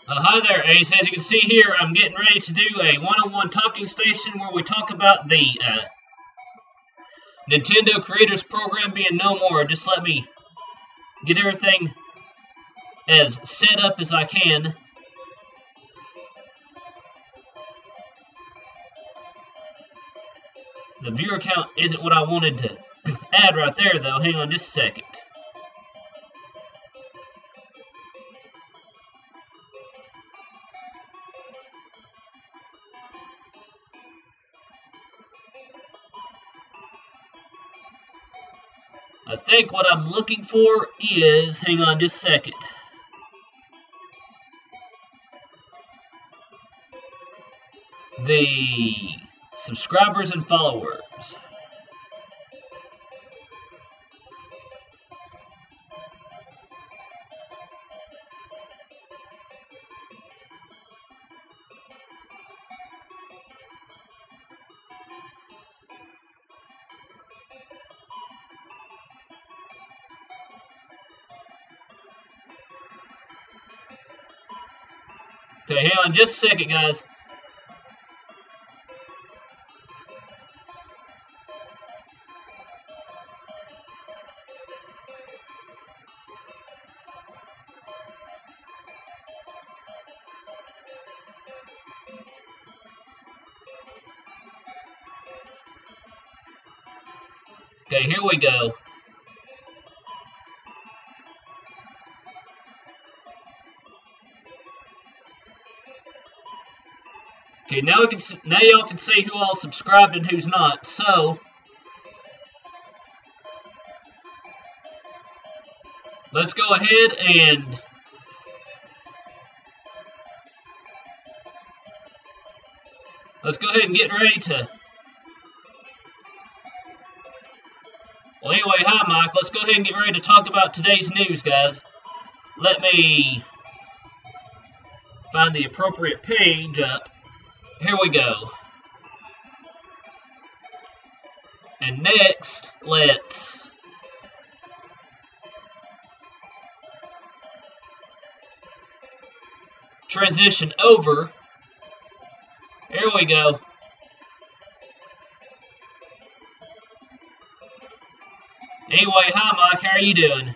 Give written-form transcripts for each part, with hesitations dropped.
Hi there, Ace. As you can see here, I'm getting ready to do a one-on-one talking station where we talk about the Nintendo Creators Program being no more. Just let me get everything as set up as I can. The viewer count isn't what I wanted to add right there, though. Hang on just a second. I think what I'm looking for is, hang on just a second. The subscribers and followers. Okay, hang on just a second, guys. Okay, here we go. Okay, now y'all can see who all subscribed and who's not. So let's go ahead and get ready to. Well, anyway, hi Mike. Let's go ahead and get ready to talk about today's news, guys. Let me find the appropriate page up. Here we go. And next, let's transition over. Here we go. Anyway, hi Mike, how are you doing?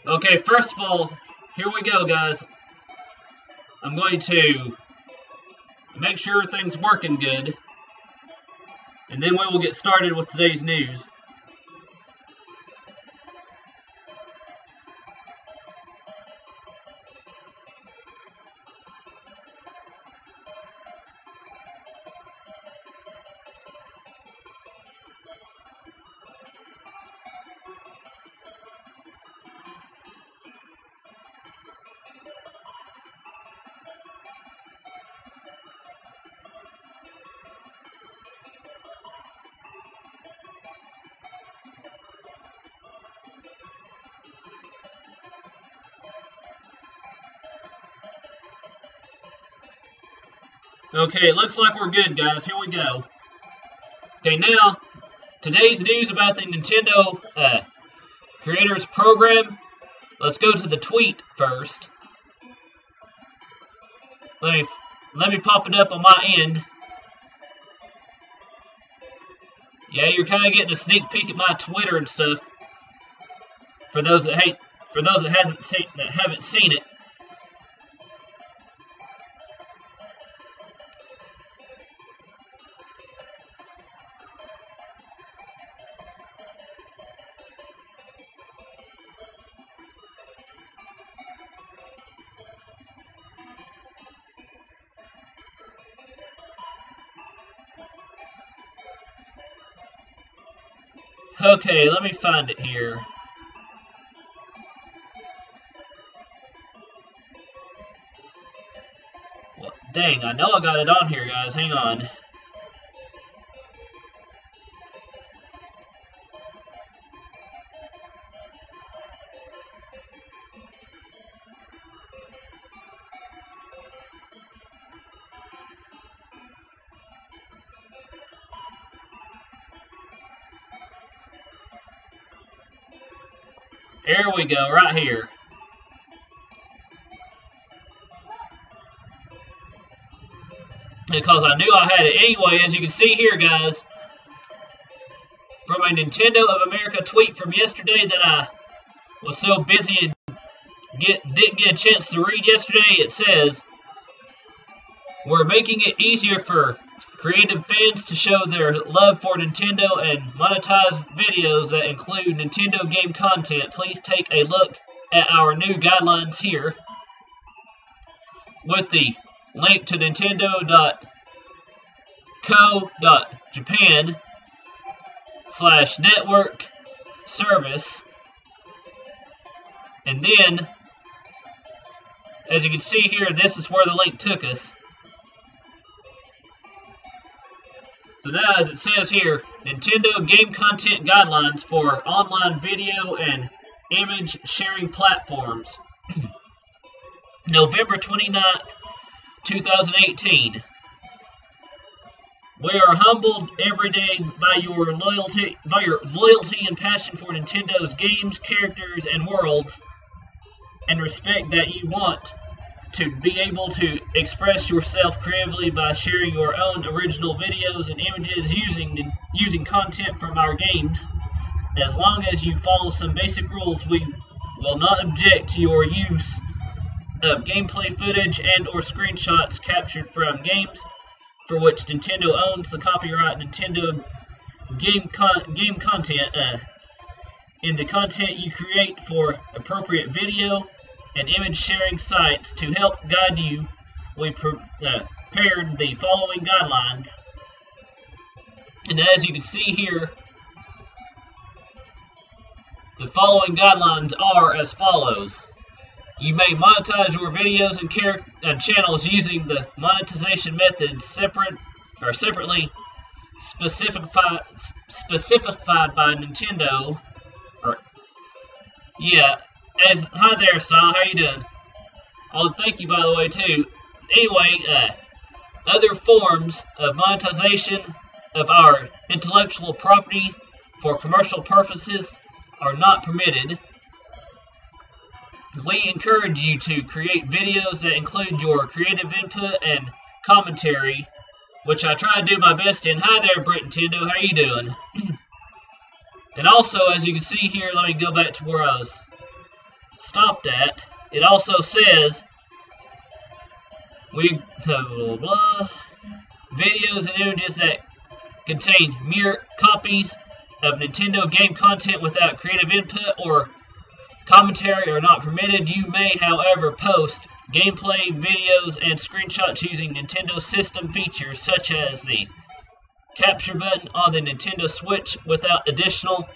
Okay, first of all, here we go, guys. I'm going to make sure everything's working good, and then we will get started with today's news. Okay, it looks like we're good, guys. Here we go. Okay, now, today's news about the Nintendo Creators Program. Let's go to the tweet first. Let me pop it up on my end. Yeah, you're kind of getting a sneak peek at my Twitter and stuff. For those that haven't seen it. Okay, let me find it here. Well, dang, I know I got it on here, guys. Hang on. There we go, right here. because I knew I had it. Anyway, as you can see here, guys, from a Nintendo of America tweet from yesterday that I was so busy and didn't get a chance to read yesterday, it says, "We're making it easier for creative fans to show their love for Nintendo and monetize videos that include Nintendo game content. Please take a look at our new guidelines here," with the link to nintendo.co.japan/network service. And then, as you can see here, this is where the link took us. So now, as it says here, Nintendo Game Content Guidelines for Online Video and Image Sharing Platforms. November 29th, 2018. "We are humbled every day by your loyalty and passion for Nintendo's games, characters, and worlds, and respect that you want to be able to express yourself creatively by sharing your own original videos and images using content from our games. As long as you follow some basic rules, we will not object to your use of gameplay footage and or screenshots captured from games for which Nintendo owns the copyright. Nintendo game content in the content you create for appropriate video and image sharing sites. To help guide you, we prepared the following guidelines." And as you can see here, the following guidelines are as follows. "You may monetize your videos and channels using the monetization methods separately specified by Nintendo." Hi there, Saul. How you doing? Oh, thank you, by the way, too. Anyway, other forms of monetization of our intellectual property for commercial purposes are not permitted. We encourage you to create videos that include your creative input and commentary, which I try to do my best in. Hi there, Brett Nintendo. How you doing? And also, as you can see here, let me go back to where I was stopped at. It also says videos and images that contain mere copies of Nintendo game content without creative input or commentary are not permitted. You may, however, post gameplay videos and screenshots using Nintendo system features such as the capture button on the Nintendo Switch without additional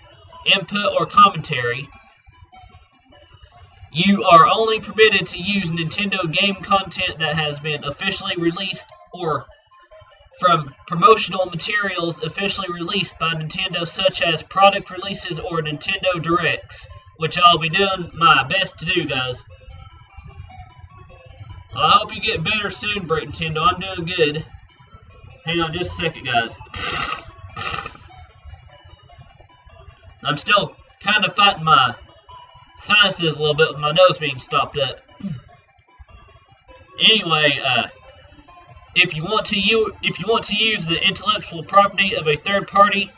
input or commentary. You are only permitted to use Nintendo game content that has been officially released or from promotional materials officially released by Nintendo, such as product releases or Nintendo Directs, which I'll be doing my best to do, guys. Well, I hope you get better soon, Brett Nintendo. I'm doing good. Hang on just a second, guys. I'm still kind of fighting my sinuses a little bit with my nose being stopped up. Anyway, if you want to use the intellectual property of a third party,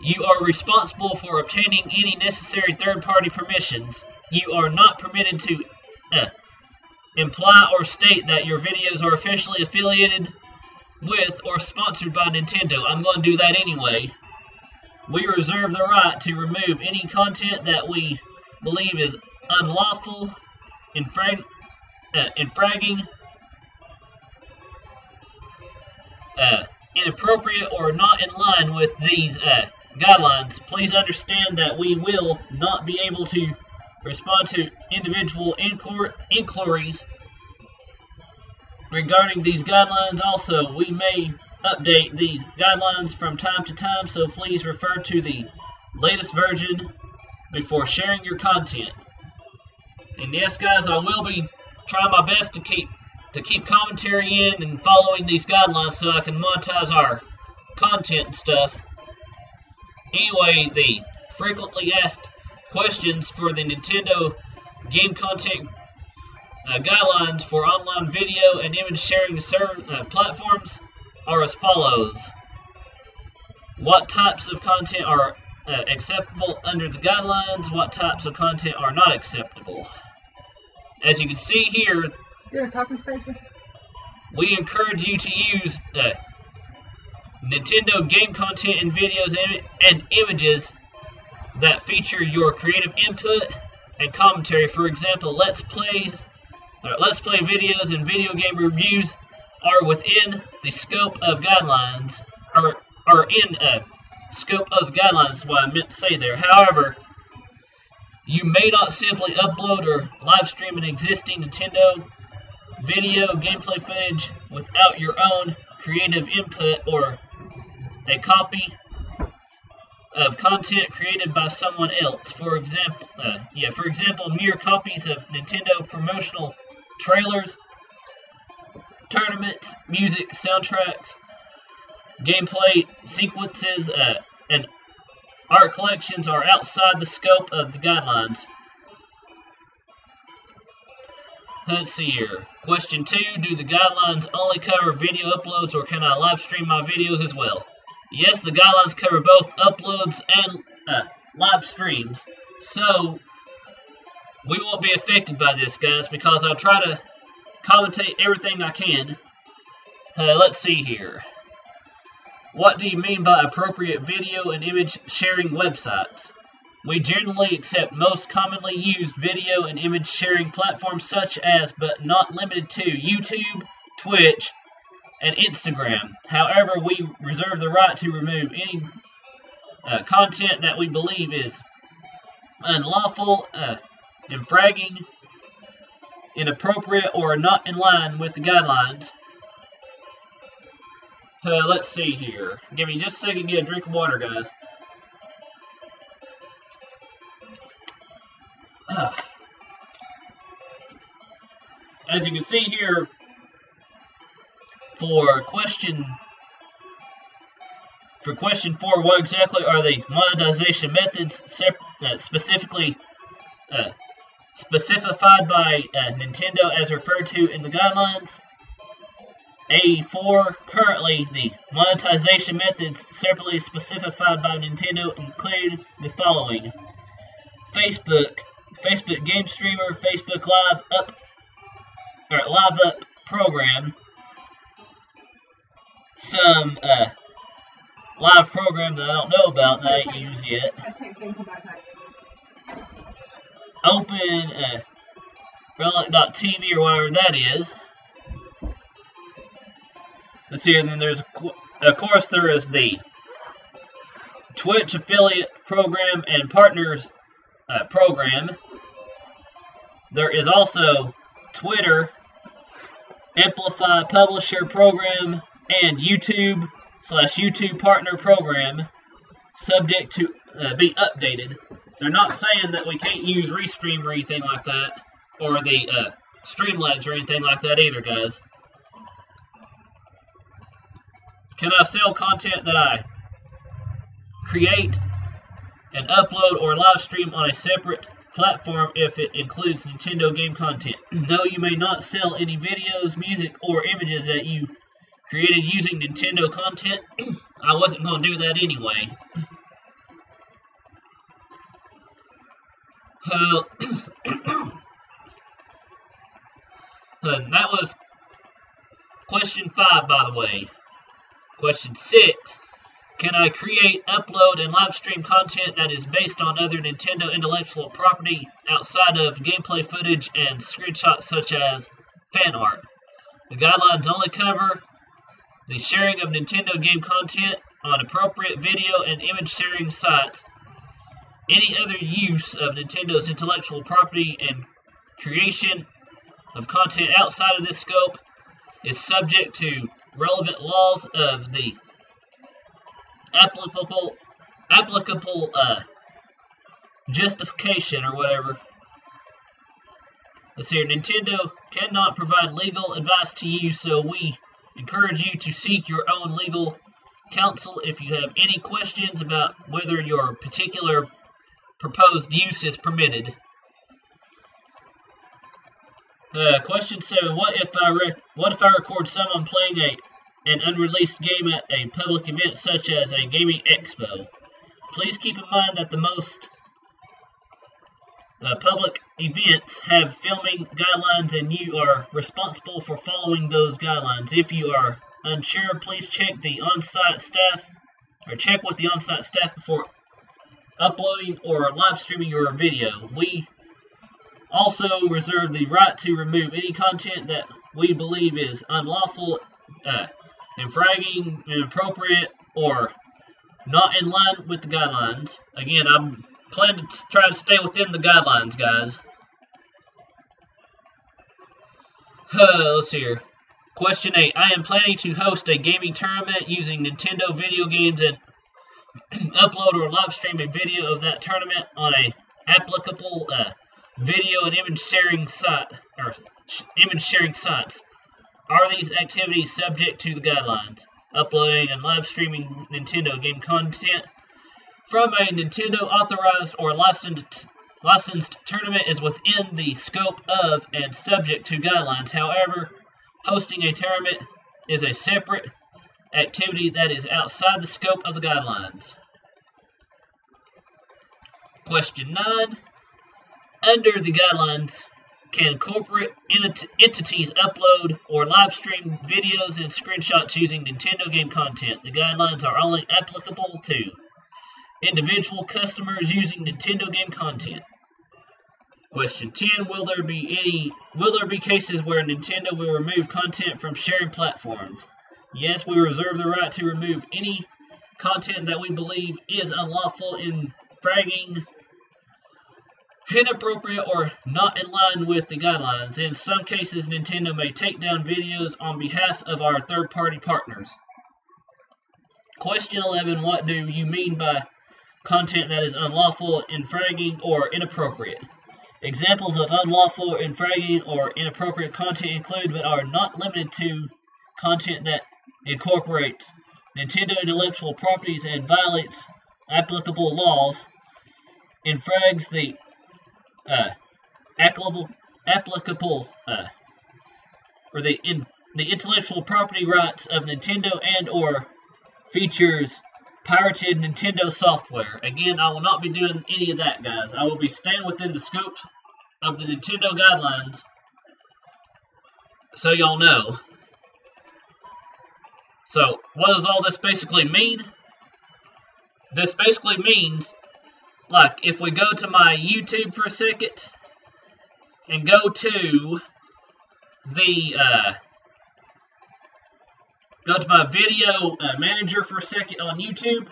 you are responsible for obtaining any necessary third-party permissions. You are not permitted to imply or state that your videos are officially affiliated with or sponsored by Nintendo. I'm going to do that anyway. We reserve the right to remove any content that we believe is unlawful, infringing, inappropriate, or not in line with these guidelines. Please understand that we will not be able to respond to individual inquiries regarding these guidelines. Also, we may update these guidelines from time to time, so please refer to the latest version before sharing your content. And yes, guys, I will be trying my best to keep commentary in and following these guidelines so I can monetize our content and stuff. Anyway, the frequently asked questions for the Nintendo game content guidelines for online video and image sharing platforms are as follows. What types of content are acceptable under the guidelines? What types of content are not acceptable? As you can see here, you're a talking station. We encourage you to use Nintendo game content and videos and images that feature your creative input and commentary. For example, Let's Play videos and video game reviews are within the scope of guidelines, are in scope of the guidelines, is what I meant to say there. However, you may not simply upload or live stream an existing Nintendo video gameplay footage without your own creative input or a copy of content created by someone else. For example, mere copies of Nintendo promotional trailers, tournaments, music, soundtracks, gameplay sequences, and art collections are outside the scope of the guidelines. Let's see here. Question 2, do the guidelines only cover video uploads, or can I live stream my videos as well? Yes, the guidelines cover both uploads and live streams, so we won't be affected by this, guys, because I'll try to commentate everything I can. Let's see here. What do you mean by appropriate video and image sharing websites? We generally accept most commonly used video and image sharing platforms such as, but not limited to, YouTube, Twitch, and Instagram. However, we reserve the right to remove any content that we believe is unlawful, infringing, inappropriate, or not in line with the guidelines. Let's see here. Give me just a second to get a drink of water, guys. As you can see here, for question 4, what exactly are the monetization methods specifically specified by Nintendo as referred to in the guidelines? A4, currently the monetization methods separately specified by Nintendo include the following: Facebook game streamer, Facebook live up program, some live program that I don't know about that I ain't used yet. Open Relic.TV or whatever that is. Let's see, and then there's, of course, there is the Twitch affiliate program and partners program. There is also Twitter, Amplify Publisher program, and YouTube/YouTube partner program, subject to be updated. They're not saying that we can't use Restream or anything like that, or the Streamlabs or anything like that either, guys. Can I sell content that I create and upload or live stream on a separate platform if it includes Nintendo game content? No, you may not sell any videos, music, or images that you created using Nintendo content. I wasn't going to do that anyway. That was question 5, by the way. Question 6. Can I create, upload, and live stream content that is based on other Nintendo intellectual property outside of gameplay footage and screenshots such as fan art? The guidelines only cover the sharing of Nintendo game content on appropriate video and image sharing sites. Any other use of Nintendo's intellectual property and creation of content outside of this scope is subject to relevant laws of the applicable justification or whatever. Let's see here. Nintendo cannot provide legal advice to you, so we encourage you to seek your own legal counsel if you have any questions about whether your particular proposed use is permitted. Question 7. What if I record someone playing an unreleased game at a public event such as a gaming expo? Please keep in mind that the most public events have filming guidelines and you are responsible for following those guidelines. If you are unsure, please check the on-site staff or check with the on-site staff before uploading or live streaming your video. We also reserve the right to remove any content that we believe is unlawful, infringing, inappropriate, or not in line with the guidelines. Again, I'm planning to try to stay within the guidelines, guys. Let's see here. Question 8. I am planning to host a gaming tournament using Nintendo video games and upload or live stream a video of that tournament on a applicable video and image sharing site or image sharing sites. Are these activities subject to the guidelines? Uploading and live streaming Nintendo game content from a Nintendo authorized or licensed tournament is within the scope of and subject to guidelines. However, hosting a tournament is a separate activity that is outside the scope of the guidelines. Question 9. Under the guidelines, can corporate entities upload or live stream videos and screenshots using Nintendo game content? The guidelines are only applicable to individual customers using Nintendo game content. Question 10. Will there be cases where Nintendo will remove content from sharing platforms? Yes, we reserve the right to remove any content that we believe is unlawful, infringing, inappropriate, or not in line with the guidelines. In some cases, Nintendo may take down videos on behalf of our third-party partners. Question 11. What do you mean by content that is unlawful, infringing, or inappropriate? Examples of unlawful, infringing, or inappropriate content include but are not limited to content that incorporates Nintendo intellectual properties and violates applicable laws, infringes the the intellectual property rights of Nintendo and or features pirated Nintendo software. Again, I will not be doing any of that, guys. I will be staying within the scope of the Nintendo guidelines, so y'all know. So, what does all this basically mean? This basically means, like, if we go to my YouTube for a second, and go to the, go to my video manager for a second on YouTube.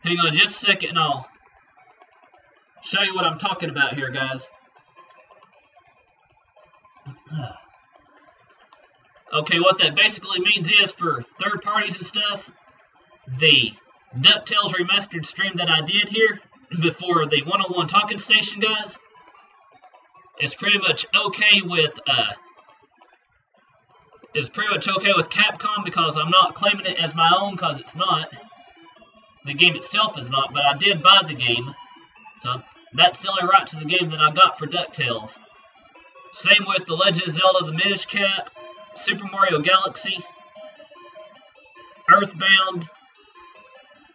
Hang on just a second and I'll show you what I'm talking about here, guys. Okay, what that basically means is for third parties and stuff, the DuckTales remastered stream that I did here before the 101 Talking Station, guys, is pretty much okay with Capcom, because I'm not claiming it as my own, because it's not. The game itself is not, but I did buy the game, so that's the only right to the game that I got for DuckTales. Same with The Legend of Zelda: The Minish Cap, Super Mario Galaxy, Earthbound,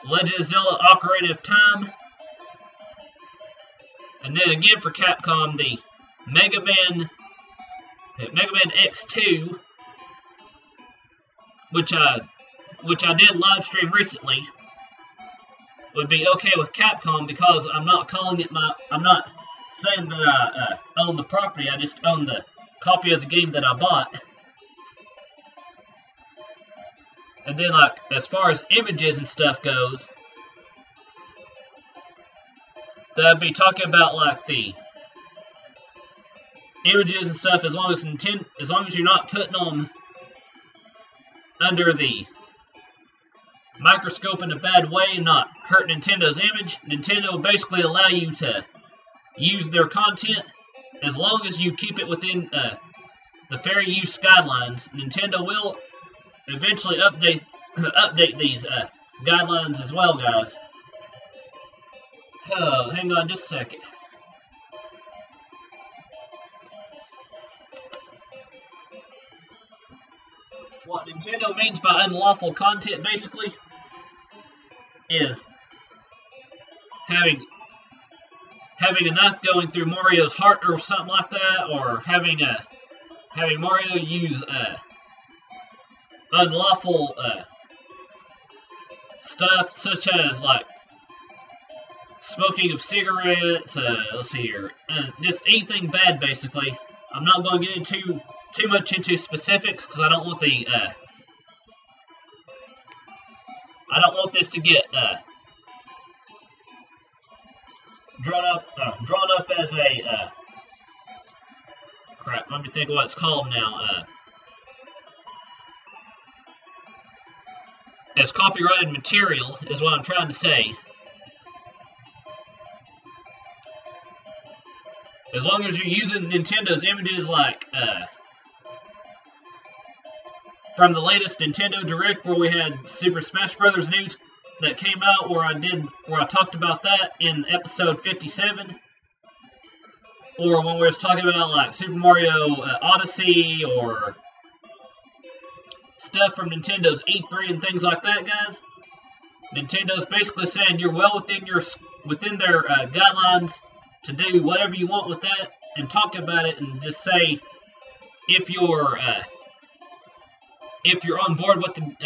Legend of Zelda: Ocarina of Time, and then again for Capcom, the Mega Man X2, which I did live stream recently, would be okay with Capcom, because I'm not calling it I'm not saying that I own the property, I just own the copy of the game that I bought. And then, like, as far as images and stuff goes, that'd be talking about, like, the images and stuff, as long as you're not putting them under the microscope in a bad way and not hurt Nintendo's image. Nintendo will basically allow you to use their content as long as you keep it within the fair use guidelines. Nintendo will eventually update these guidelines as well, guys. Oh, hang on just a second. What Nintendo means by unlawful content, basically, is having a knife going through Mario's heart or something like that, or having Mario use unlawful stuff such as like smoking of cigarettes. Let's see here, just anything bad, basically. I'm not going to get into too much into specifics because I don't want this to get drawn up as a crap. Let me think of what it's called now. As copyrighted material is what I'm trying to say. As long as you're using Nintendo's images, like from the latest Nintendo Direct, where we had Super Smash Bros. News that came out, where I talked about that in episode 57, or when we was talking about like Super Mario Odyssey or stuff from Nintendo's E3 and things like that, guys. Nintendo's basically saying you're well within their guidelines to do whatever you want with that, and talk about it, and just say if you're on board with the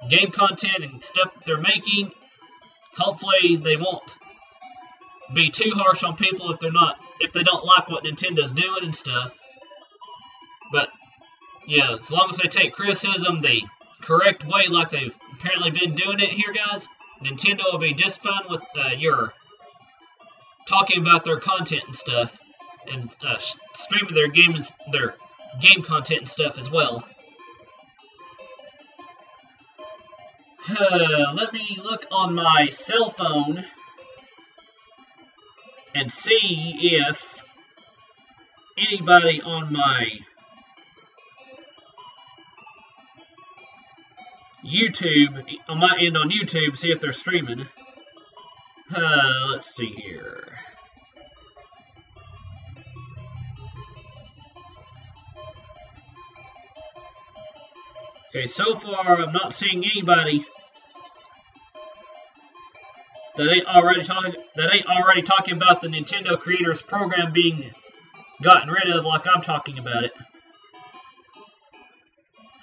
game content and stuff that they're making. Hopefully they won't be too harsh on people if they don't like what Nintendo's doing and stuff. But yeah, as long as they take criticism the correct way, like they've apparently been doing it here, guys, Nintendo will be just fine with your talking about their content and stuff, and streaming their game content and stuff as well. Let me look on my cell phone and see if anybody on my YouTube, on my end on YouTube, see if they're streaming. Let's see here. Okay, so far I'm not seeing anybody that ain't already talking about the Nintendo Creators Program being gotten rid of, like I'm talking about it.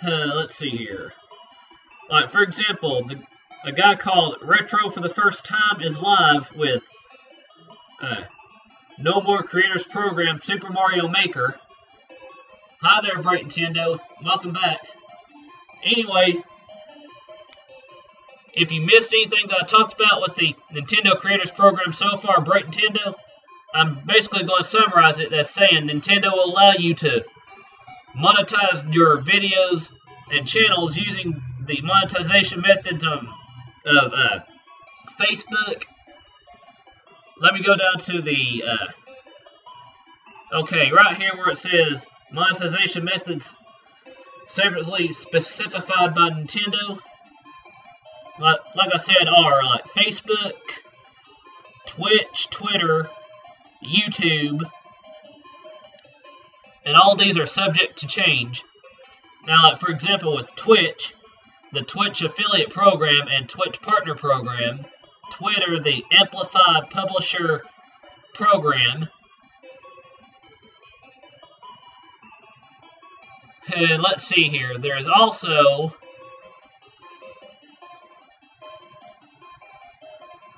Let's see here. Like, for example, a guy called Retro for the First Time is live with No More Creators Program Super Mario Maker. Hi there, Bright Nintendo. Welcome back. Anyway, if you missed anything that I talked about with the Nintendo Creators Program so far, Bright Nintendo, I'm basically going to summarize it as saying Nintendo will allow you to monetize your videos and channels using the monetization methods of Facebook. Let me go down to the okay, right here where it says monetization methods separately specified by Nintendo. Like I said, are like Facebook, Twitch, Twitter, YouTube, and all these are subject to change. Now, like for example, with Twitch, the Twitch affiliate program and Twitch partner program, Twitter, the amplified publisher program, and let's see here, there's also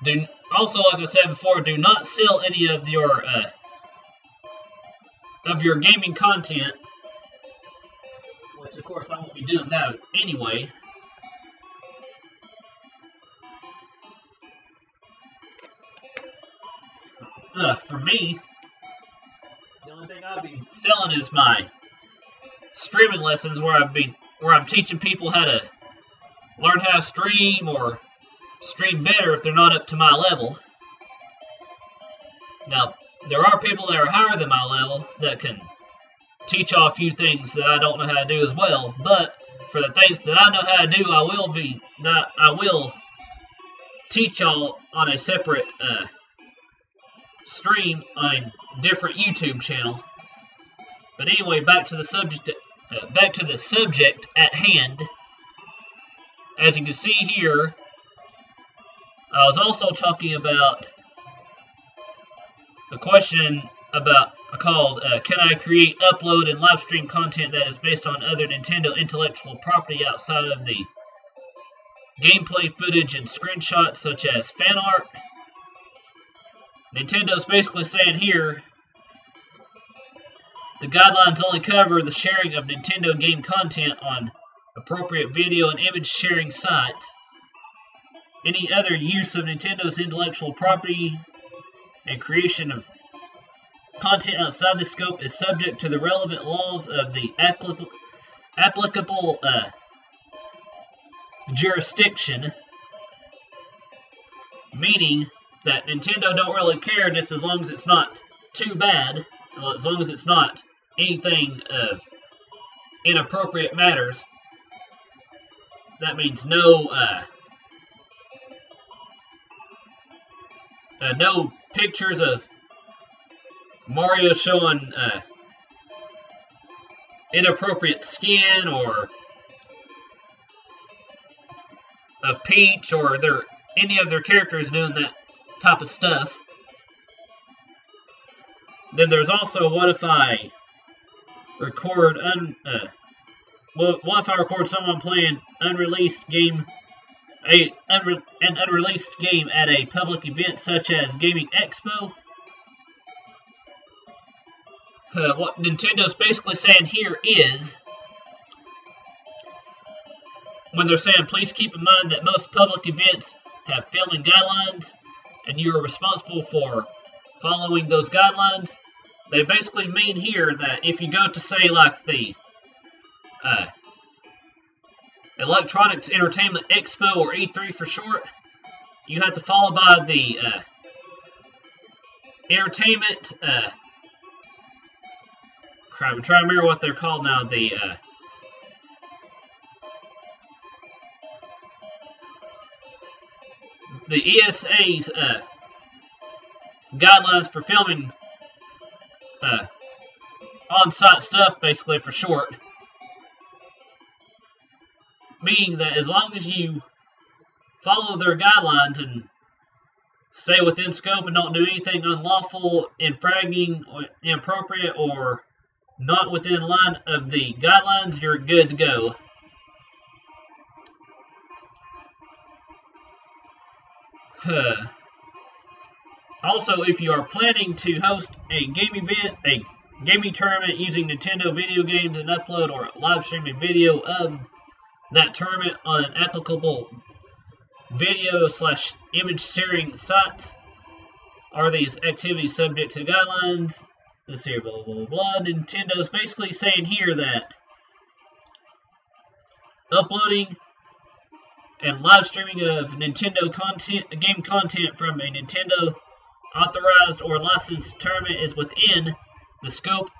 like I said before, do not sell any of your gaming content, which of course I won't be doing that anyway. For me, the only thing I'll be selling is my streaming lessons, where I'm teaching people how to learn how to stream or stream better if they're not up to my level. Now, there are people that are higher than my level that can teach y'all a few things that I don't know how to do as well. But for the things that I know how to do, I will teach y'all on a separate stream on a different YouTube channel. But anyway, back to the subject at hand. As you can see here, I was also talking about a question called can I create, upload, and live stream content that is based on other Nintendo intellectual property outside of the gameplay footage and screenshots such as fan art? Nintendo's basically saying here the guidelines only cover the sharing of Nintendo game content on appropriate video and image sharing sites. Any other use of Nintendo's intellectual property and creation of content outside the scope is subject to the relevant laws of the applicable jurisdiction, meaning that Nintendo don't really care just as long as it's not too bad, as long as it's not anything of inappropriate matters. That means no pictures of Mario showing inappropriate skin, or of Peach, or any of their characters doing that type of stuff. Then there's also what if I record someone playing an unreleased game at a public event such as Gaming Expo. What Nintendo's basically saying here is, when they're saying please keep in mind that most public events have filming guidelines and you are responsible for following those guidelines, they basically mean here that if you go to, say, like the Electronics Entertainment Expo, or E3 for short, you have to follow by the entertainment I'm trying to remember what they're called now, the ESA's guidelines for filming on-site stuff, basically, for short. Meaning that as long as you follow their guidelines and stay within scope and don't do anything unlawful, infringing, or inappropriate, or not within line of the guidelines, you're good to go. Also, if you are planning to host a gaming tournament using Nintendo video games and upload or live stream a video of that tournament on an applicable video/image sharing sites, are these activities subject to guidelines? Let's see, blah, blah, blah, blah. Nintendo's basically saying here that uploading and live streaming of Nintendo game content from a Nintendo authorized or licensed tournament is within the scope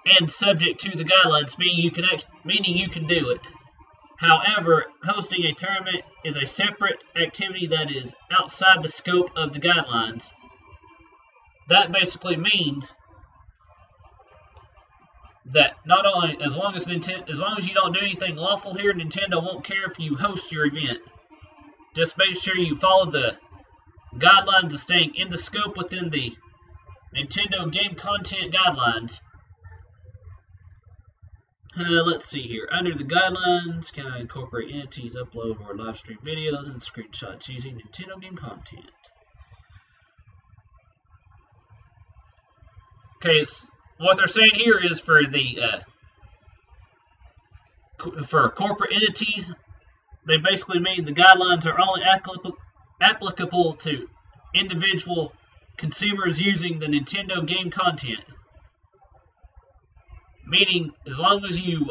and subject to the guidelines, meaning you can do it. However, hosting a tournament is a separate activity that is outside the scope of the guidelines. That basically means that not only as long as you don't do anything lawful here, Nintendo won't care if you host your event. Just make sure you follow the guidelines of staying in the scope within the Nintendo game content guidelines. Let's see here. Under the guidelines, can I incorporate entities, upload, or live stream videos and screenshots using Nintendo game content? Okay, what they're saying here is for the for corporate entities, they basically mean the guidelines are only applicable to individual consumers using the Nintendo game content. Meaning, as long as you're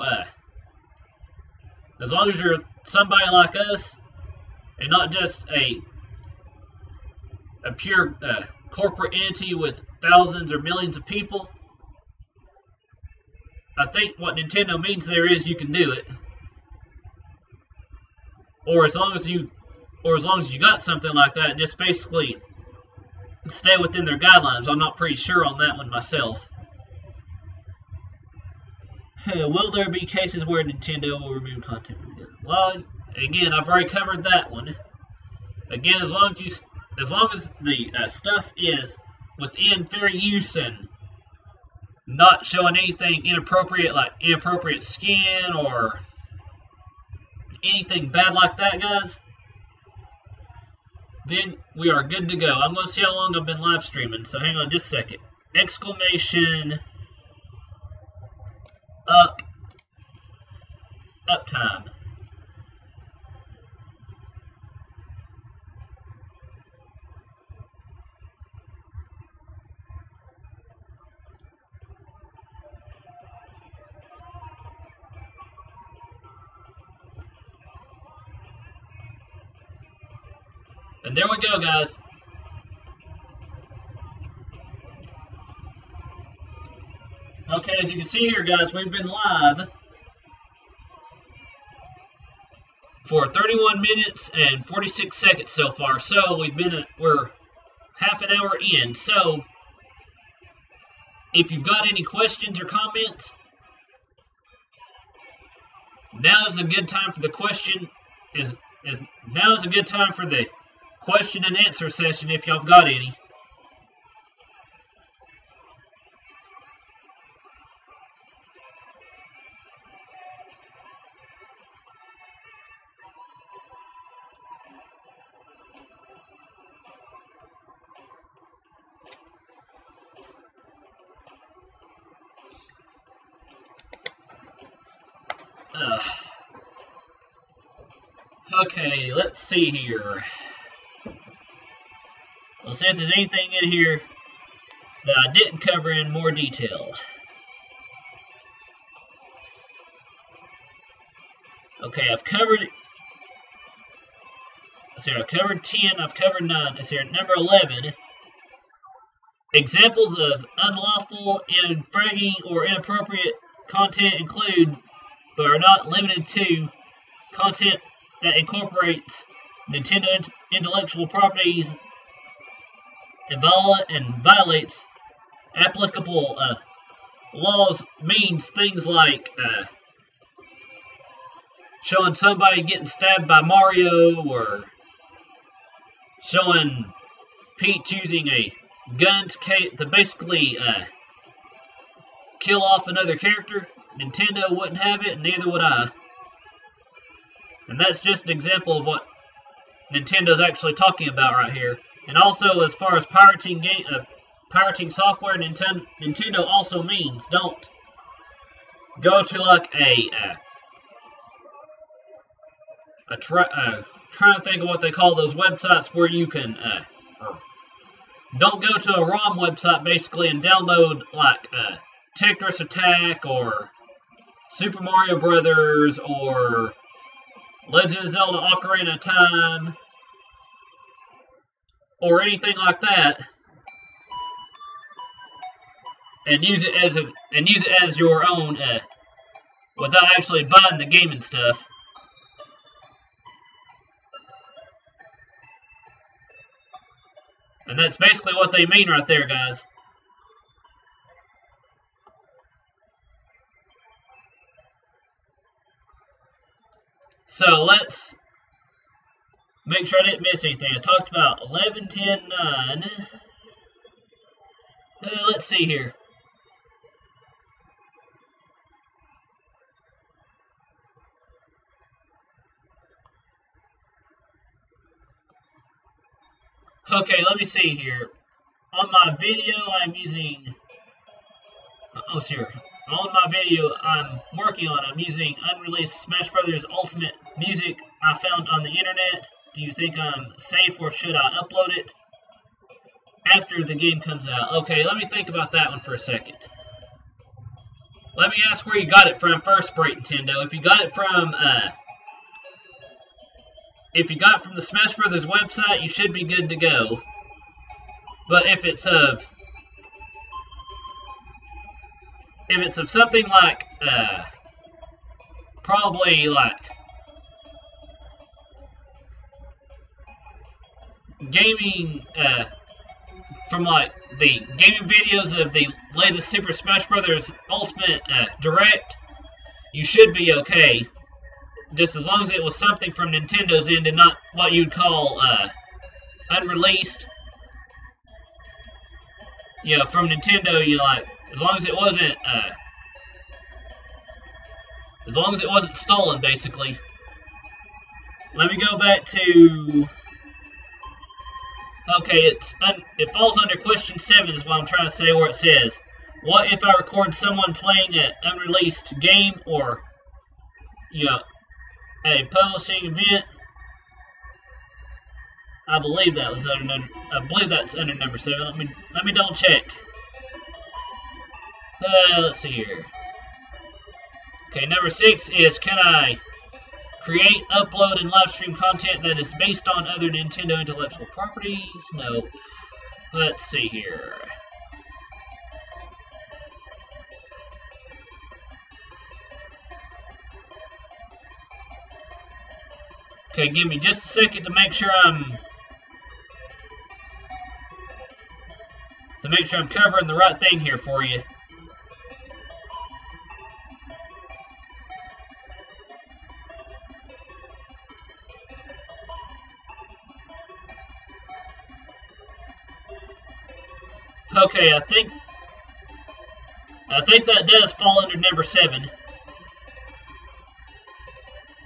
somebody like us, and not just a pure corporate entity with thousands or millions of people, I think what Nintendo means there is you can do it, or as long as you got something like that, just basically stay within their guidelines. I'm not pretty sure on that one myself. Will there be cases where Nintendo will remove content? Well, again, I've already covered that one. Again, as long as the stuff is within fair use and not showing anything inappropriate, like inappropriate skin or anything bad like that, guys, then we are good to go. I'm going to see how long I've been live streaming, so hang on just a second. Exclamation uptime. And there we go, guys. Okay, as you can see here, guys, we've been live for 31 minutes and 46 seconds so far. So we're half an hour in. So if you've got any questions or comments, now is a good time for the question and answer session if y'all got any. Okay, let's see here. Let's see if there's anything in here that I didn't cover in more detail. Okay, I've covered 10, I've covered 9. Let's see here, number 11. Examples of unlawful, infringing, or inappropriate content include, but are not limited to, content that incorporates Nintendo intellectual properties and violates applicable laws. Means things like showing somebody getting stabbed by Mario, or showing Peach using a gun to basically kill off another character. Nintendo wouldn't have it, and neither would I. And that's just an example of what Nintendo's actually talking about right here. And also, as far as pirating software, Nintendo also means don't go to like trying to think of what they call those websites where you can don't go to a ROM website basically and download like Tetris Attack or Super Mario Brothers or Legend of Zelda Ocarina of Time or anything like that, and use it as your own without actually buying the game and stuff. And that's basically what they mean right there, guys. So let's make sure I didn't miss anything. I talked about 11, 10, 9. Let's see here. Okay, let me see here. On my video, I'm using... Oh, here. On my video I'm working on, I'm using unreleased Smash Brothers Ultimate music I found on the internet. Do you think I'm safe, or should I upload it after the game comes out? Okay, let me think about that one for a second. Let me ask where you got it from first, Break Nintendo. If you got it from the Smash Brothers website, you should be good to go. But if it's if it's of something like, probably like gaming, from like the gaming videos of the latest Super Smash Bros. Ultimate Direct, you should be okay. Just as long as it was something from Nintendo's end and not what you'd call unreleased. You know, from Nintendo, you like, as long as it wasn't stolen, basically. Let me go back to. Okay, it falls under question 7 is what I'm trying to say, where it says, what if I record someone playing an unreleased game or, you know, a publishing event? I believe that was under. I believe that's under number 7. Let me double check. Let's see here. Okay, number 6 is, can I create, upload, and live stream content that is based on other Nintendo intellectual properties? No. Let's see here. Okay, give me just a second to make sure I'm covering the right thing here for you. Okay, I think that does fall under number 7.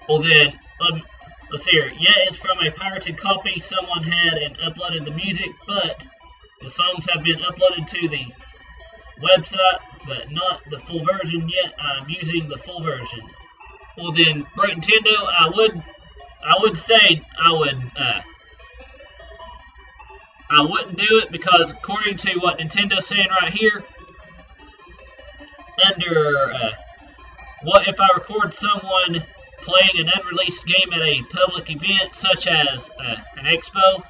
Well then, let's see here. Yeah, it's from a pirated copy someone had and uploaded the music, but the songs have been uploaded to the website, but not the full version yet. I'm using the full version. Well then, Great Nintendo, I would say I wouldn't do it, because according to what Nintendo's saying right here, under what if I record someone playing an unreleased game at a public event such as an expo,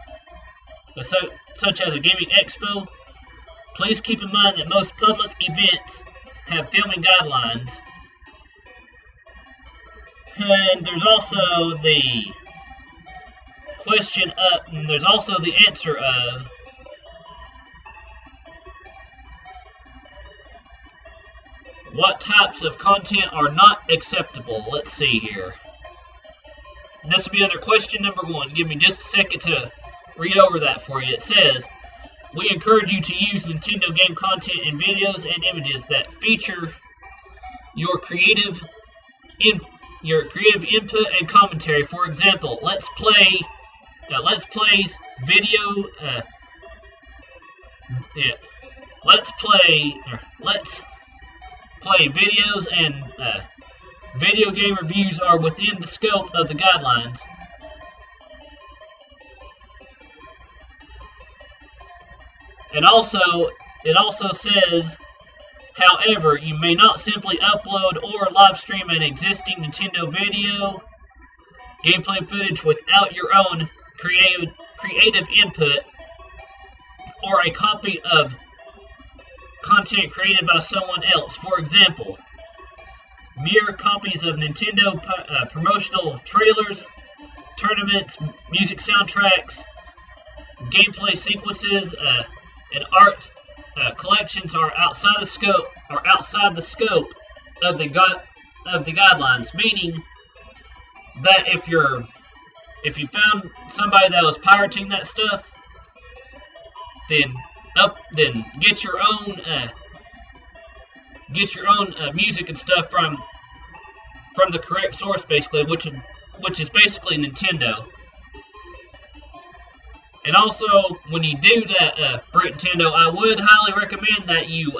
such as a gaming expo, please keep in mind that most public events have filming guidelines. And there's also the question up, and there's also the answer of what types of content are not acceptable. Let's see here. This will be under question number 1. Give me just a second to read over that for you. It says, we encourage you to use Nintendo game content in videos and images that feature your creative input and commentary. For example, Let's Plays video, Let's Play videos and video game reviews are within the scope of the guidelines. And also, it also says, however, you may not simply upload or live stream an existing Nintendo video gameplay footage without your own creative input or a copy of content created by someone else. For example, mere copies of Nintendo promotional trailers, tournaments, music soundtracks, gameplay sequences, and art collections are outside the scope of the guidelines. Meaning that if you found somebody that was pirating that stuff, then get your own music and stuff from the correct source, basically, which is basically Nintendo. And also, when you do that, Great Nintendo, I would highly recommend that you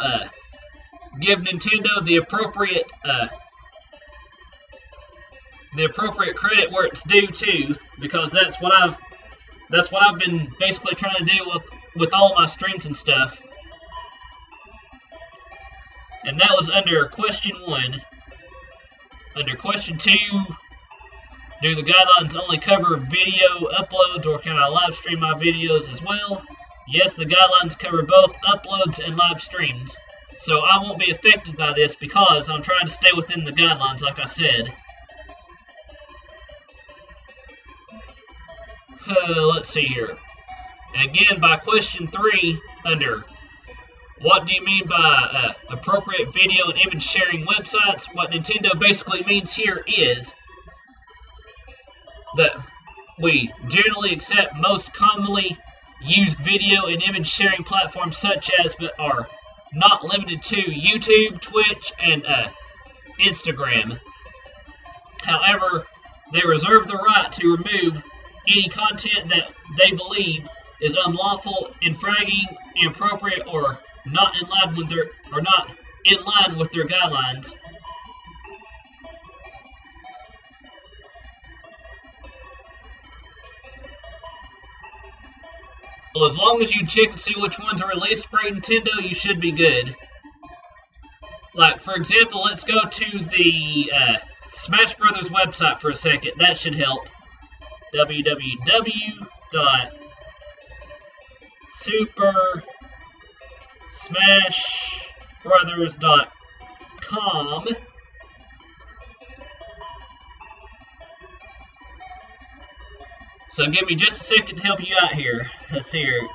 give Nintendo the appropriate credit where it's due too, because that's what I've been basically trying to do with all my streams and stuff. And that was under question 1. Under question 2, do the guidelines only cover video uploads, or can I live stream my videos as well? Yes, the guidelines cover both uploads and live streams. So I won't be affected by this because I'm trying to stay within the guidelines, like I said. Let's see here. Again, by question 3, under what do you mean by appropriate video and image sharing websites? What Nintendo basically means here is that we generally accept most commonly used video and image sharing platforms such as, but are not limited to, YouTube, Twitch, and Instagram. However, they reserve the right to remove any content that they believe is unlawful, infringing, inappropriate, or not in line with their guidelines. Well, as long as you check and see which ones are released by Nintendo, you should be good. Like, for example, let's go to the Smash Brothers website for a second. That should help. www.supersmashbrothers.com. So give me just a second to help you out here. Let's see here.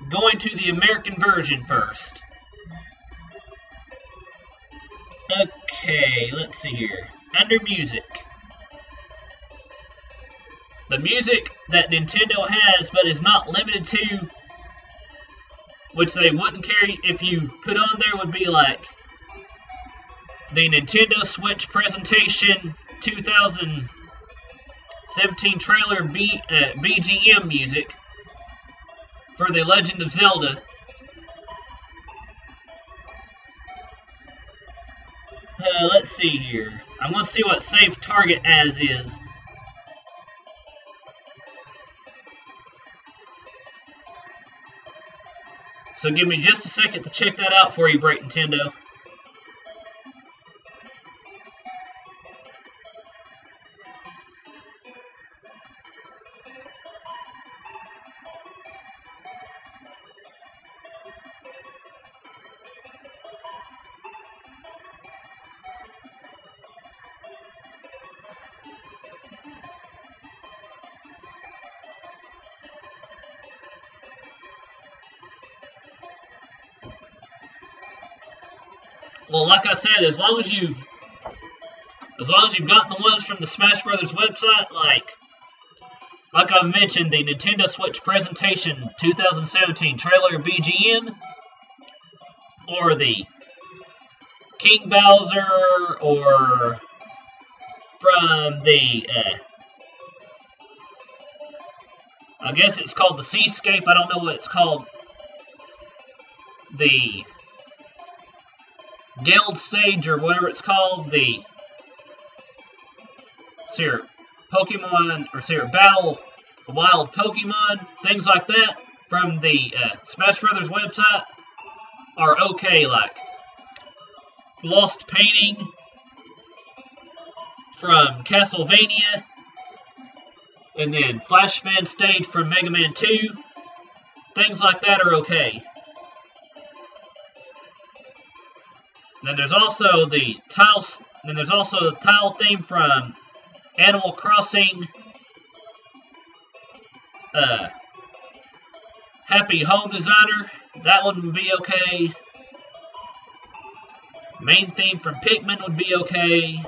Going to the American version first. Okay, let's see here. Under music. The music that Nintendo has but is not limited to, which they wouldn't carry if you put on there, would be like the Nintendo Switch presentation 2017 trailer BGM music for The Legend of Zelda. Let's see here. I'm going to see what Save Target As is. So give me just a second to check that out for you, Break Nintendo. Well, like I said, as long as you've gotten the ones from the Smash Brothers website, like I mentioned, the Nintendo Switch presentation 2017 trailer BGM, or the King Bowser, or from the I guess it's called the Seascape. I don't know what it's called. The Guild stage, or whatever it's called, the Pokemon, or Battle Wild Pokemon, things like that, from the Smash Brothers website, are okay. Like Lost Painting from Castlevania, and then Flashman stage from Mega Man 2, things like that are okay. Then there's also the tile theme from Animal Crossing Happy Home Designer. That one would be okay. Main theme from Pikmin would be okay.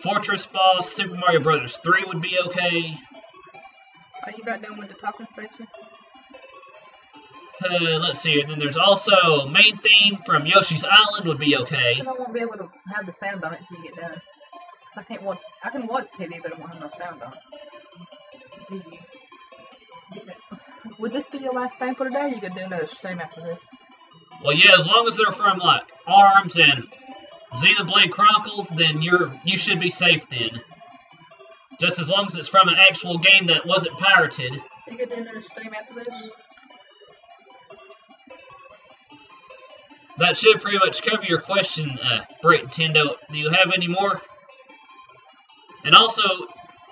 Fortress Boss Super Mario Bros. 3 would be okay. Are you got done with the talking station? Let's see, and then there's also main theme from Yoshi's Island would be okay. Because I won't be able to have the sound on it until you get done. I can't watch. I can watch TV, but I won't have no sound on it. Would this be your last thing for today? Or you could do another stream after this. Well, yeah, as long as they're from like ARMS and Xenoblade Chronicles, then you should be safe then. Just as long as it's from an actual game that wasn't pirated. You could do another stream after this. That should pretty much cover your question, Break Nintendo. Do you have any more? And also,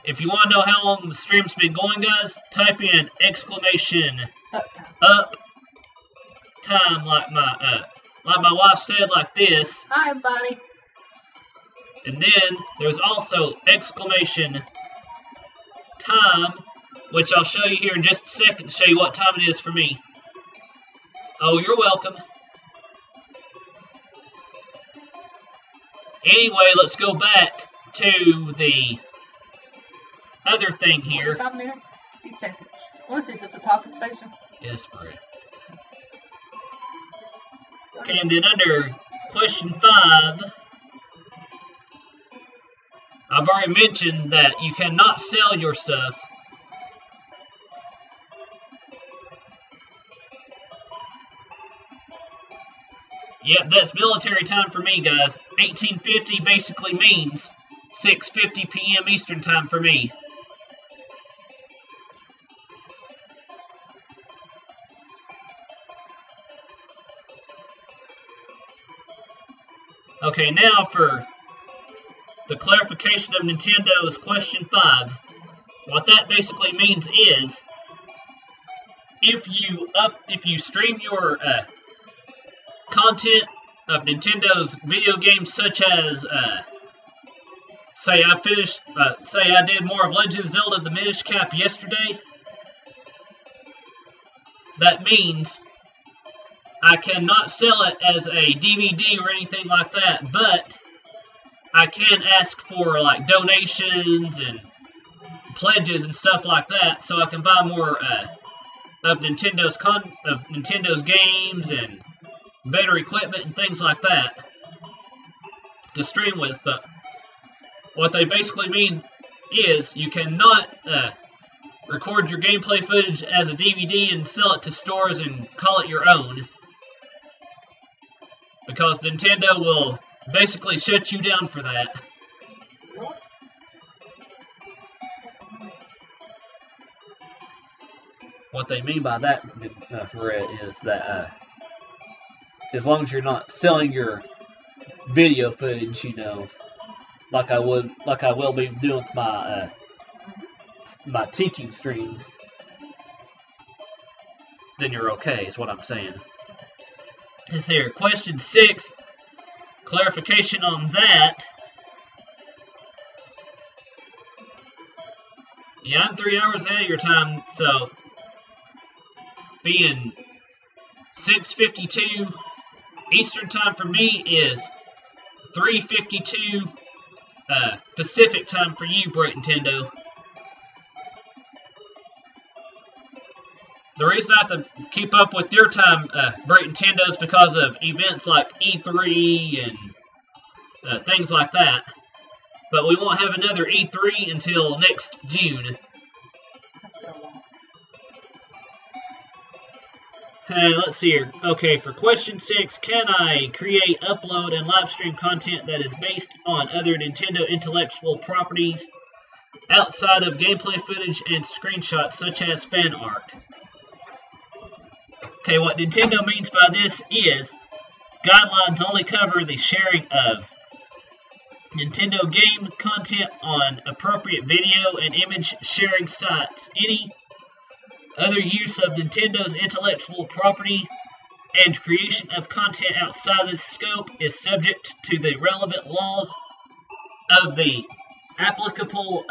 if you want to know how long the stream's been going, guys, type in exclamation up time, like my like my wife said, like this. Hi, everybody. And then there's also exclamation time, which I'll show you here in just a second to show you what time it is for me. Oh, you're welcome. Anyway, let's go back to the other thing here. 5 minutes? 8 seconds. What is this? It's a talking station? Yes, Brett. Okay, and then under question 5, I've already mentioned that you cannot sell your stuff. Yep, that's military time for me, guys. 1850 basically means 6:50 p.m. Eastern time for me. Okay, now for the clarification of Nintendo's question 5. What that basically means is, if you stream your content of Nintendo's video games, such as say I did more of Legend of Zelda: The Minish Cap yesterday, that means I cannot sell it as a DVD or anything like that, but I can ask for like donations and pledges and stuff like that, so I can buy more of Nintendo's games and better equipment and things like that to stream with. But what they basically mean is you cannot record your gameplay footage as a DVD and sell it to stores and call it your own, because Nintendo will basically shut you down for that. What they mean by that, Red, is that as long as you're not selling your video footage, you know, like I will be doing with my my teaching streams, then you're okay, is what I'm saying. Is here question 6, clarification on that. Yeah, I'm 3 hours ahead of your time, so being 6:52 Eastern time for me is 3:52 Pacific time for you, Bright Nintendo. The reason I have to keep up with your time, Bright Nintendo, is because of events like E3 and things like that. But we won't have another E3 until next June. Let's see here. Okay, for question 6, can I create, upload, and live stream content that is based on other Nintendo intellectual properties outside of gameplay footage and screenshots, such as fan art? Okay, what Nintendo means by this is guidelines only cover the sharing of Nintendo game content on appropriate video and image sharing sites. Any other use of Nintendo's intellectual property and creation of content outside this scope is subject to the relevant laws of the applicable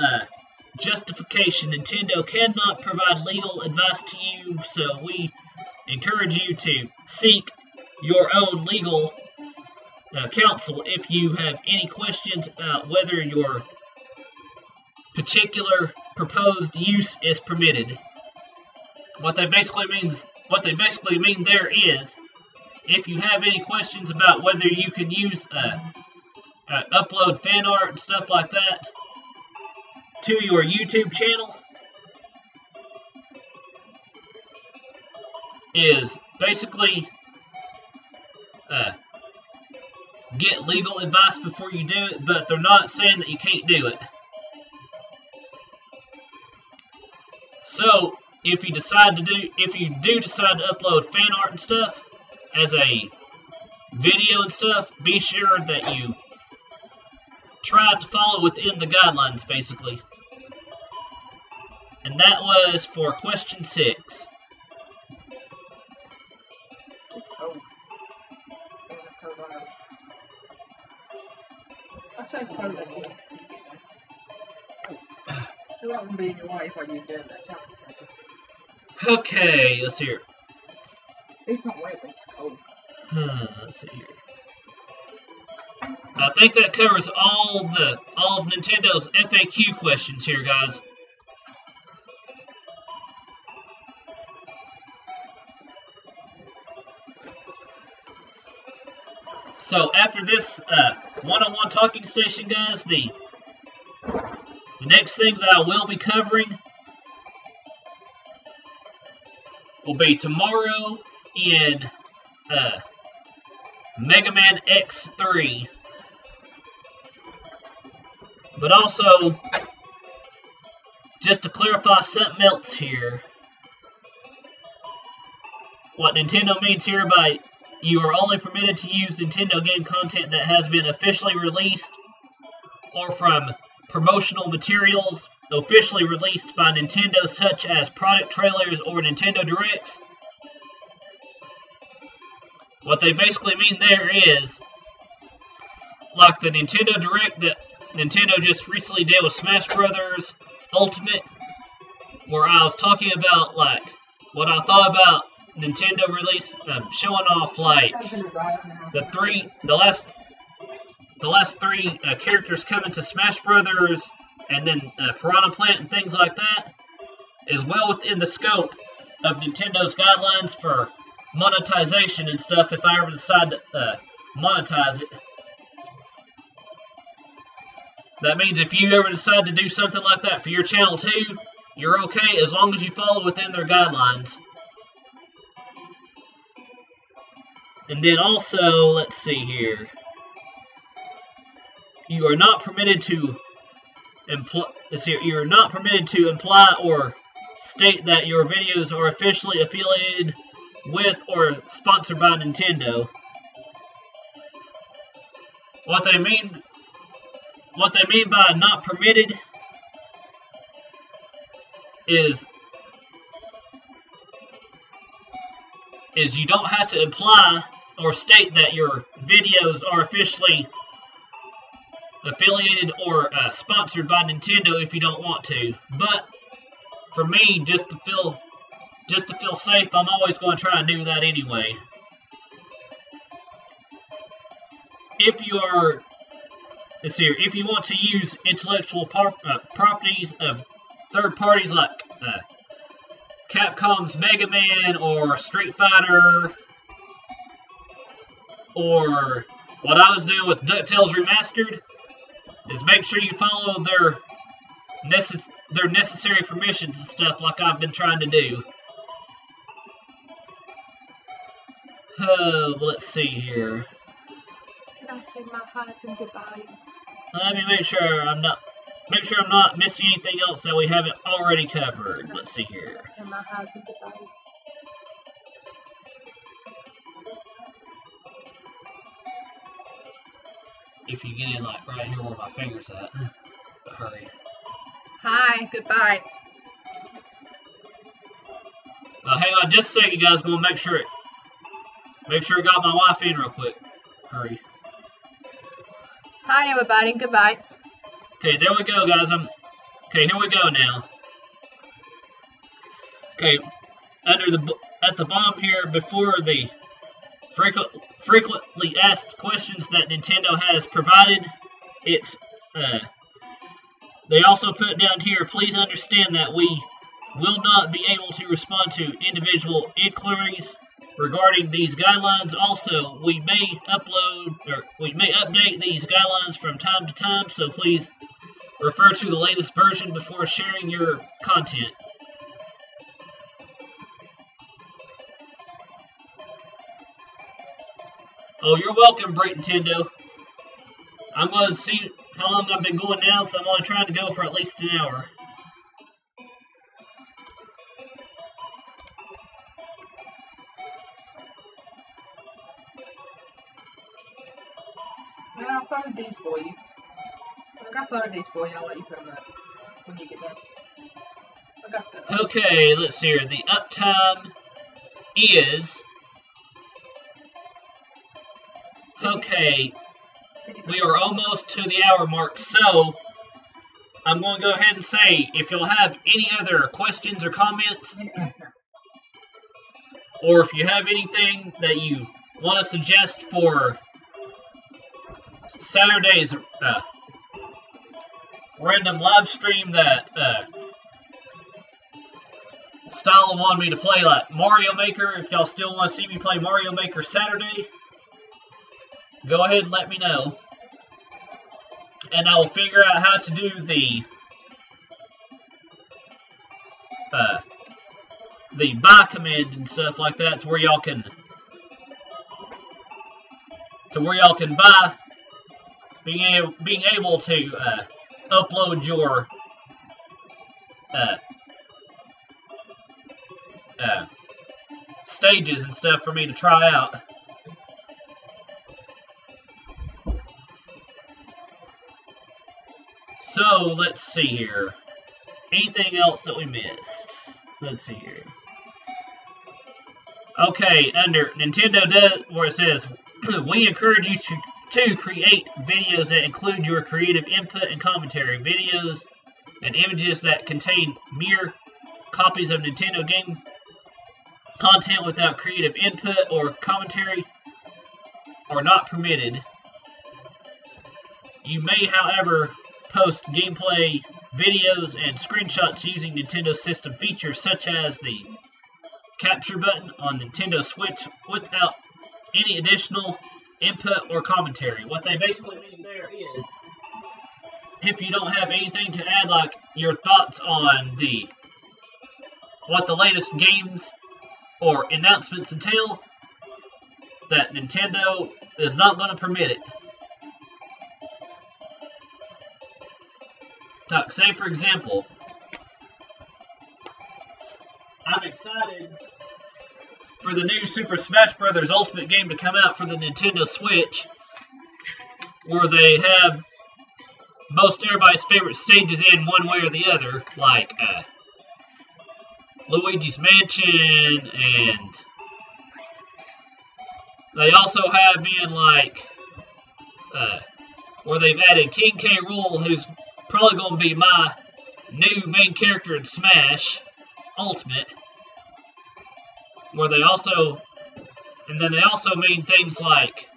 justification. Nintendo cannot provide legal advice to you, so we encourage you to seek your own legal counsel if you have any questions about whether your particular proposed use is permitted. What they basically mean there is, if you have any questions about whether you can use upload fan art and stuff like that to your YouTube channel, is basically get legal advice before you do it, but they're not saying that you can't do it. So if you do decide to upload fan art and stuff as a video and stuff, be sure that you try to follow within the guidelines, basically. And that was for question 6. code on it. I'll change the code again. Still not gonna be in your way while you're doing that time. Okay, let's see here. It's not wet, it's cold. Let's see here. I think that covers all of Nintendo's FAQ questions here, guys. So after this one-on-one talking station, guys, the next thing that I will be covering will be tomorrow in Mega Man X3. But also, just to clarify something else here, what Nintendo means here by you are only permitted to use Nintendo game content that has been officially released or from promotional materials officially released by Nintendo, such as product trailers or Nintendo Directs. What they basically mean there is, like the Nintendo Direct that Nintendo just recently did with Smash Brothers Ultimate, where I was talking about like what I thought about Nintendo release, showing off like the last three characters coming to Smash Brothers, and then Piranha Plant and things like that, is well within the scope of Nintendo's guidelines for monetization and stuff. If I ever decide to monetize it. That means if you ever decide to do something like that for your channel too, you're okay as long as you follow within their guidelines. And then also, let's see here. You are not permitted to imply or state that your videos are officially affiliated with or sponsored by Nintendo. What they mean by not permitted is you don't have to imply or state that your videos are officially affiliated or sponsored by Nintendo if you don't want to. But for me, just to feel safe, I'm always going to try and do that anyway. If you are if you want to use intellectual properties of third parties like Capcom's Mega Man or Street Fighter, or what I was doing with DuckTales Remastered, is make sure you follow their necessary permissions and stuff like I've been trying to do. Let's see here. Can I say my highs and goodbyes? Let me make sure I'm not missing anything else that we haven't already covered. Let's see here. Say my highs and goodbyes. If you get in like right here where my finger's at. But hurry. Hi, goodbye. Hang on just a second, guys. We'll make sure I got my wife in real quick. Hurry. Hi, everybody. Goodbye. Okay, there we go, guys. Okay, here we go now. Okay, at the bottom here, before the frequently asked questions that Nintendo has provided, it's they also put down here, please understand that we will not be able to respond to individual inquiries regarding these guidelines. Also, we may update these guidelines from time to time, so please refer to the latest version before sharing your content. Oh, you're welcome, Bright Nintendo. I'm going to see how long I've been going now, so I'm only trying to go for at least an hour. Well, I'll phone these for you. I phone these for you. I'll let you put them up when you get done. I got the. Okay, let's see here. The uptime is Okay, we are almost to the hour mark, so I'm going to go ahead and say, if you'll have any other questions or comments, or if you have anything that you want to suggest for Saturday's random live stream that Style wanted me to play, like Mario Maker, if y'all still want to see me play Mario Maker Saturday, go ahead and let me know. And I will figure out how to do the buy command and stuff like that, to where y'all can buy, being able to upload your stages and stuff for me to try out. So let's see here. Anything else that we missed? Let's see here. Okay, under Nintendo does, where it says, we encourage you to create videos that include your creative input and commentary. Videos and images that contain mere copies of Nintendo game content without creative input or commentary are not permitted. You may, however, post gameplay videos and screenshots using Nintendo system features such as the capture button on Nintendo Switch without any additional input or commentary. What they basically mean there is, if you don't have anything to add, like your thoughts on what the latest games or announcements entail, that Nintendo is not going to permit it. Like, say for example, I'm excited for the new Super Smash Bros. Ultimate game to come out for the Nintendo Switch, where they have most everybody's favorite stages in one way or the other, like Luigi's Mansion, and they also have in like where they've added King K. Rool, who's probably going to be my new main character in Smash Ultimate, where they also, and then they also mean things like,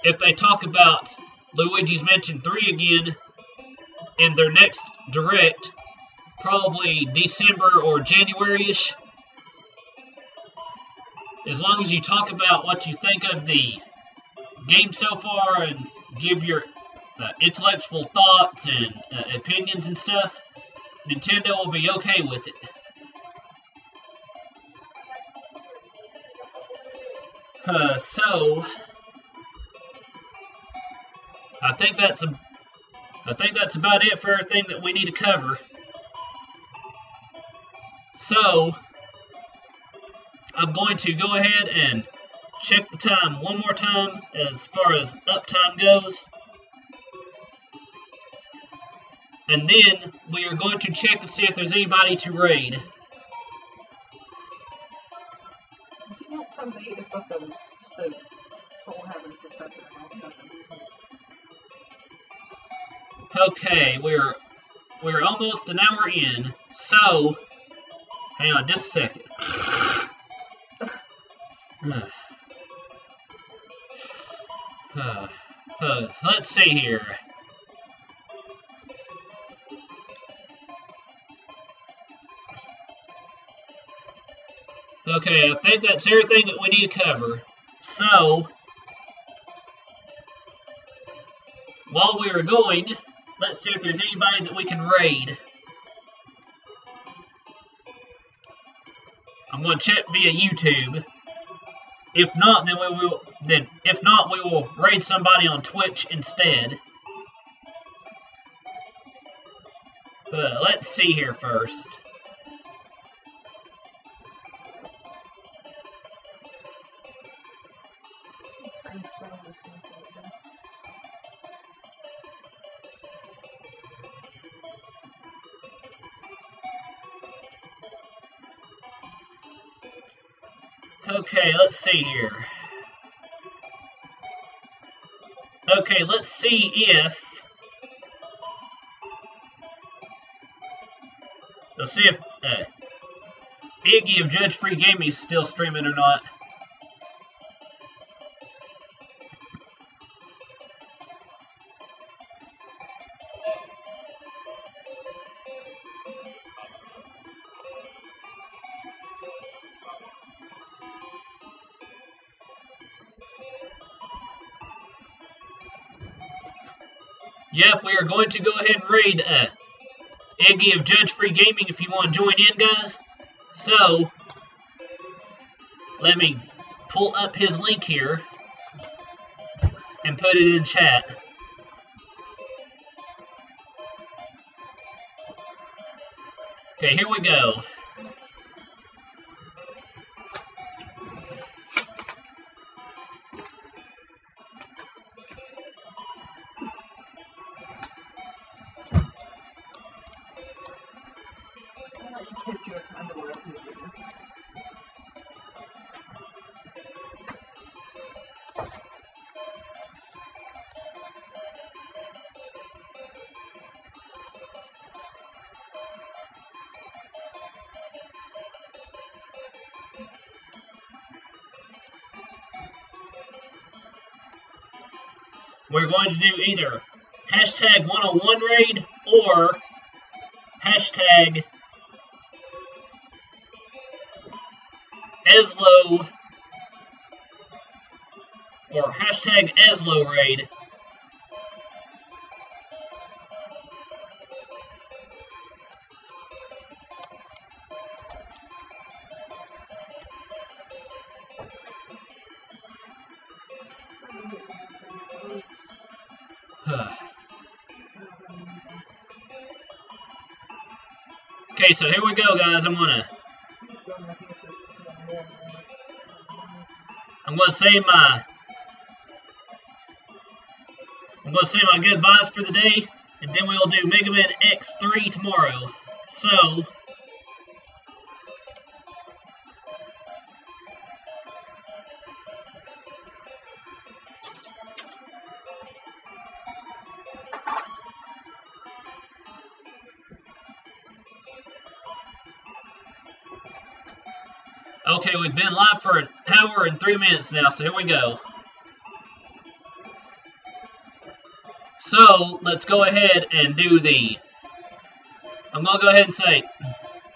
if they talk about Luigi's Mansion 3 again in their next Direct, probably December or January-ish, as long as you talk about what you think of the game so far and give your intellectual thoughts and opinions and stuff, Nintendo will be okay with it. So I think that's about it for everything that we need to cover. So I'm going to go ahead and check the time one more time as far as uptime goes. And then we are going to check and see if there's anybody to raid. If you want something to eat, just let them soup. Don't have any perception and all that. Okay, we're almost an hour in, so hang on just a second. Let's see here. Okay, I think that's everything that we need to cover. So, while we are going, let's see if there's anybody that we can raid. I'm going to check via YouTube. If not, we will raid somebody on Twitch instead. But let's see here first. Okay, let's see here. Okay, let's see if... Let's see if Iggy of Judge Free Gaming is still streaming or not. Yep, we are going to go ahead and raid Iggy of Judge Free Gaming if you want to join in, guys. So, let me pull up his link here and put it in chat. Okay, here we go. We're going to do either hashtag 101 raid or hashtag EZLO or hashtag EZLO raid. Okay, so here we go, guys. I'm gonna say my goodbyes for the day, and then we'll do Mega Man X3 tomorrow. So okay, we've been live for an hour and 3 minutes now, so here we go. So, let's go ahead and do the... I'm going to go ahead and say,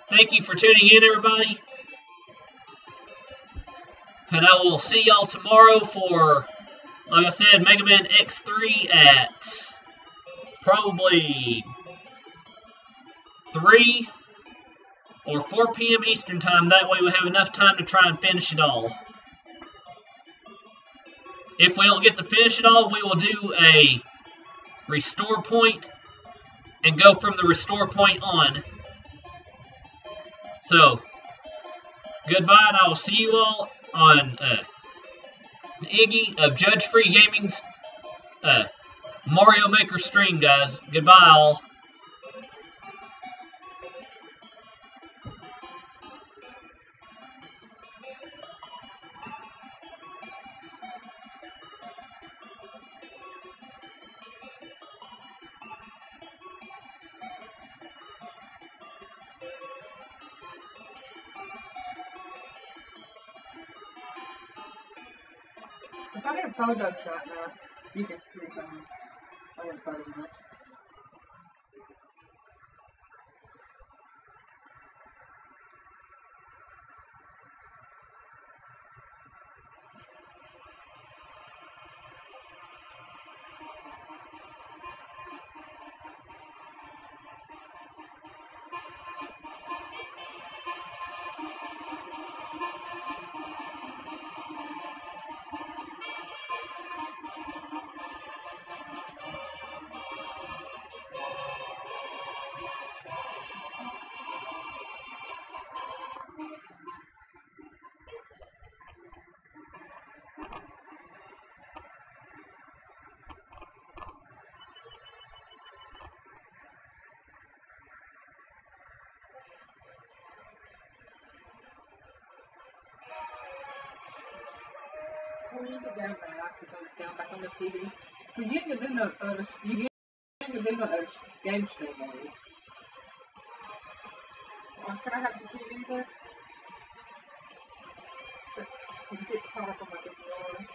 thank you for tuning in, everybody. And I will see y'all tomorrow for, like I said, Mega Man X3 at probably 3 or 4 p.m. Eastern Time. That way we have enough time to try and finish it all. If we don't get to finish it all, we will do a restore point and go from the restore point on. So, goodbye, and I will see you all on Iggy of Judge Free Gaming's Mario Maker stream, guys. Goodbye, all. If I get a photo shot now, you can see if I get a photo now. When you get down there, I can put the sound back on the TV. You ain't gonna do no game stream on it. Can I have the TV there? You get caught up on my DVR.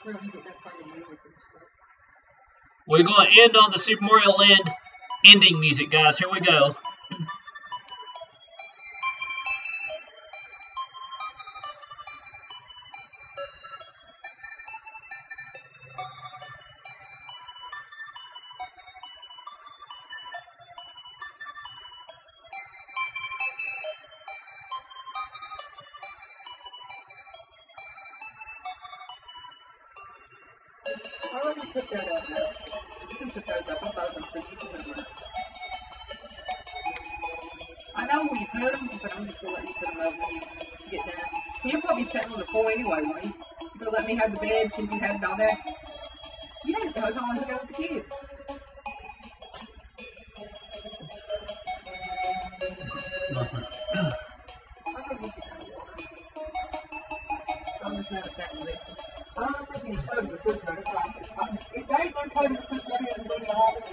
We're gonna get that kind of music and stuff. We're going to end on the Super Mario Land ending music, guys. Here we go. Why would you put that up now? You can put those up. I thought I was going to put them up. I know where you put them, but I'm just going to let you put them up when you get down. You'll probably be sitting on the floor anyway, won't you? You're going to let me have the bed since you had it all there? You had it as long as I got with the kids. I'm just not at that list. I don't know if there's any photos of food on it. If there ain't no photos of food on it, I'm going to have it.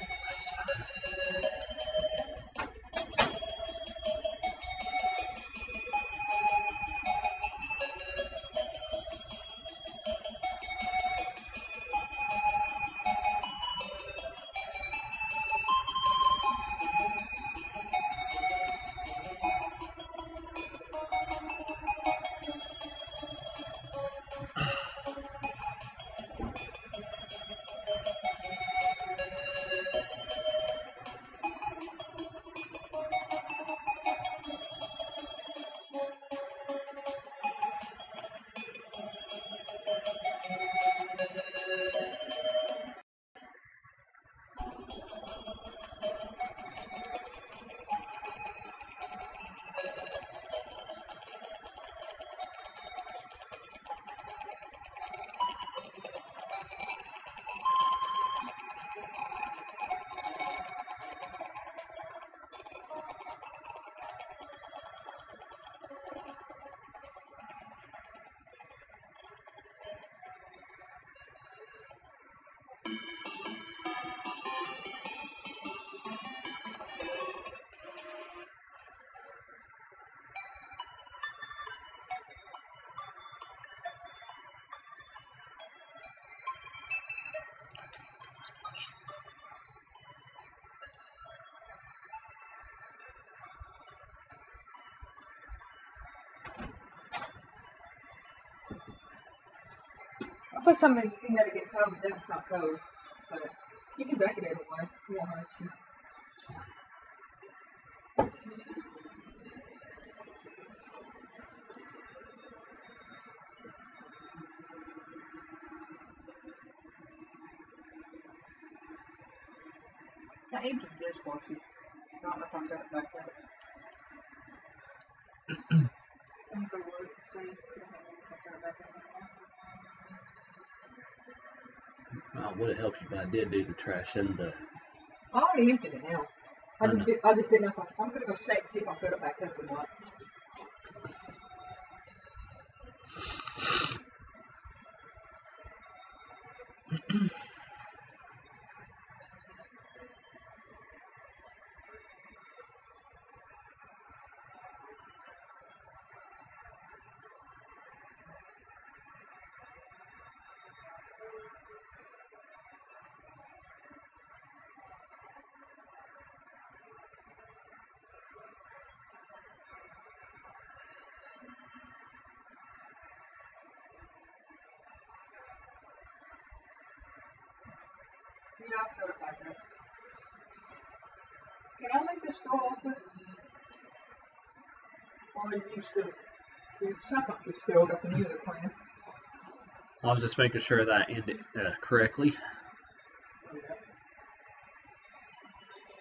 I put something in there to get cold, but that's not cold. But you can drink it anyway. You won't hurt you. That aims at dishwasher. Not if I'm got it back up. I'm gonna look and see if I got it back up. Would it help you if I did do the trash in the... I already emptied it now. I just didn't know if I'm going to go check and see if I put it back up or not. Yeah, I'll put it back up. Can I leave this door open? Or is the second is still got the music playing? I was just making sure that I ended correctly.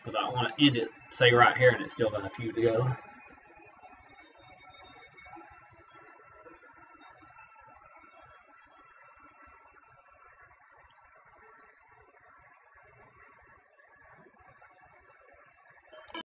Because I want to end it, say right here, and it's still got a few to go.